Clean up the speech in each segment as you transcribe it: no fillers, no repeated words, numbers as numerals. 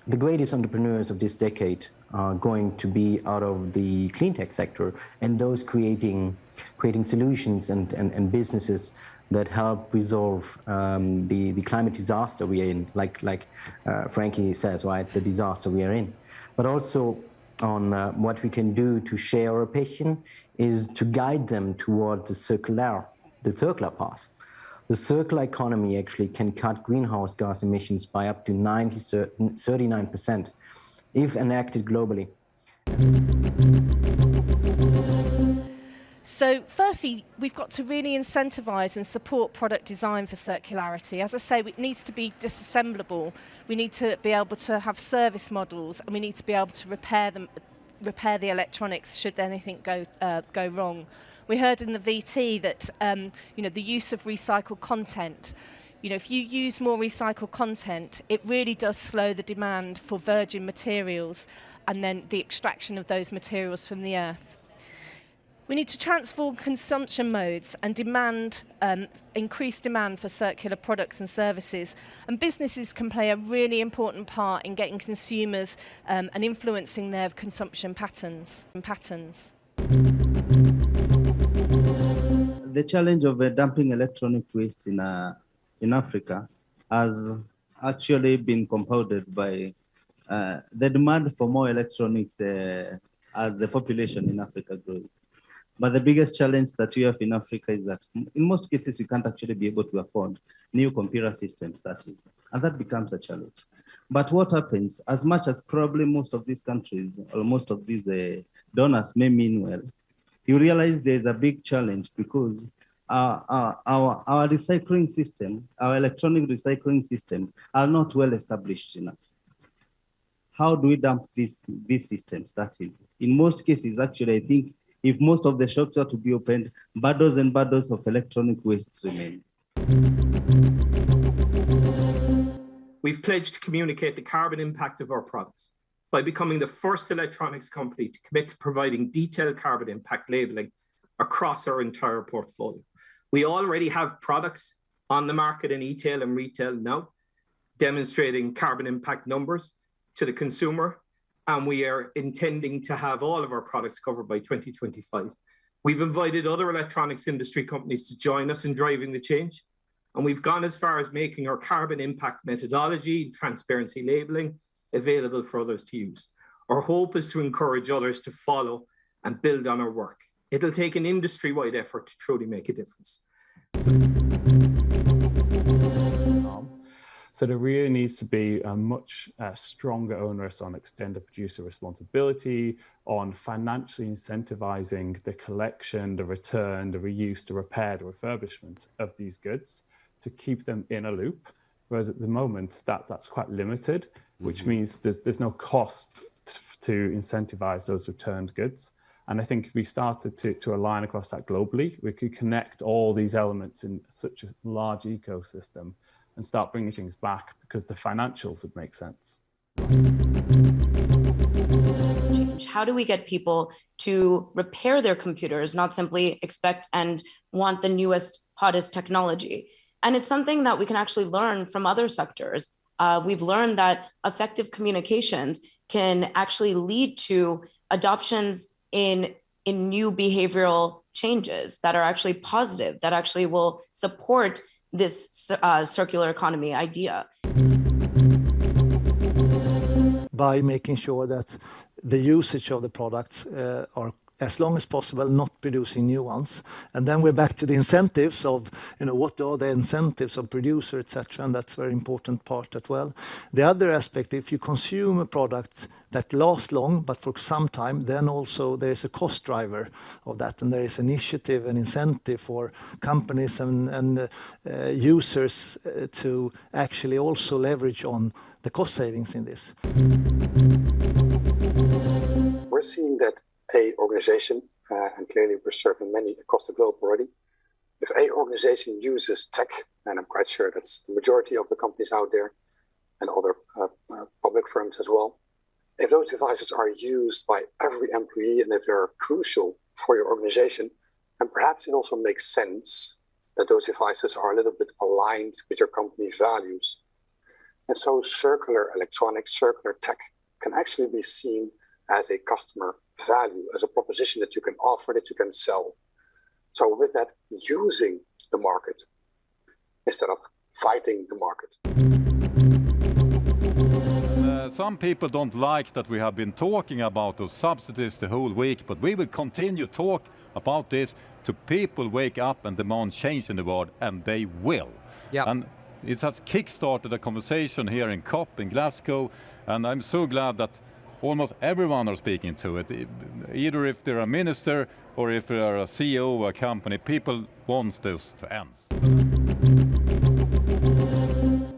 the greatest entrepreneurs of this decade are going to be out of the clean tech sector, and those creating solutions and businesses that help resolve the climate disaster we are in, like Frankie says, right, the disaster we are in. But also on what we can do to share our passion is to guide them toward the circular path. The circular economy actually can cut greenhouse gas emissions by up to 39% if enacted globally. So firstly, we've got to really incentivise and support product design for circularity. As I say, it needs to be disassemblable. We need to be able to have service models, and we need to be able to repair the electronics should anything go wrong. We heard in the VT that the use of recycled content. If you use more recycled content, it really does slow the demand for virgin materials and then the extraction of those materials from the earth. We need to transform consumption modes and increase demand for circular products and services. And businesses can play a really important part in getting consumers and influencing their consumption patterns. The challenge of dumping electronic waste in Africa has actually been compounded by the demand for more electronics as the population in Africa grows. But the biggest challenge that we have in Africa is that in most cases, we can't actually be able to afford new computer systems, and that becomes a challenge. But what happens, as much as probably most of these countries or most of these donors may mean well, you realize there's a big challenge because our recycling system, our electronic recycling system, are not well established enough. How do we dump these systems? That is, in most cases, actually, I think if most of the shops are to be opened, bundles and bundles of electronic waste remain. We've pledged to communicate the carbon impact of our products by becoming the first electronics company to commit to providing detailed carbon impact labeling across our entire portfolio. We already have products on the market in e-tail and retail now, demonstrating carbon impact numbers to the consumer, and we are intending to have all of our products covered by 2025. We've invited other electronics industry companies to join us in driving the change, and we've gone as far as making our carbon impact methodology, transparency labeling, available for others to use. Our hope is to encourage others to follow and build on our work. It'll take an industry-wide effort to truly make a difference. So there really needs to be a much stronger onus on extended producer responsibility, on financially incentivizing the collection, the return, the reuse, the repair, the refurbishment of these goods to keep them in a loop. Whereas at the moment, that's quite limited, which means there's no cost to incentivize those returned goods. And I think if we started to align across that globally, we could connect all these elements in such a large ecosystem and start bringing things back because the financials would make sense. How do we get people to repair their computers, not simply expect and want the newest, hottest technology? And it's something that we can actually learn from other sectors. We've learned that effective communications can actually lead to adoptions in new behavioral changes that are actually positive, that actually will support this circular economy idea. By making sure that the usage of the products are as long as possible, not producing new ones. And then we're back to the incentives of, what are the incentives of producer, etc. And that's a very important part as well. The other aspect, if you consume a product that lasts long, but for some time, then also there is a cost driver of that. And there is initiative and incentive for companies and users to actually also leverage on the cost savings in this. We're seeing that a organization, and clearly we're serving many across the globe already, if a organization uses tech, and I'm quite sure that's the majority of the companies out there and other public firms as well, if those devices are used by every employee and if they're crucial for your organization, and perhaps it also makes sense that those devices are a little bit aligned with your company's values, And so circular electronics, circular tech can actually be seen as a customer value, as a proposition that you can offer, that you can sell. So with that, using the market instead of fighting the market. Some people don't like that we have been talking about those subsidies the whole week, but we will continue to talk about this to people wake up and demand change in the world, and they will. Yep. And it has kick-started a conversation here in COP in Glasgow, and I'm so glad that almost everyone are speaking to it. Either if they're a minister or if they're a CEO of a company, people want this to end.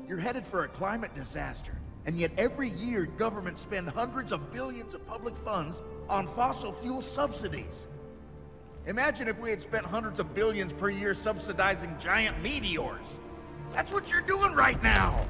You're headed for a climate disaster, and yet every year governments spend hundreds of billions of public funds on fossil fuel subsidies. Imagine if we had spent hundreds of billions per year subsidizing giant meteors. That's what you're doing right now.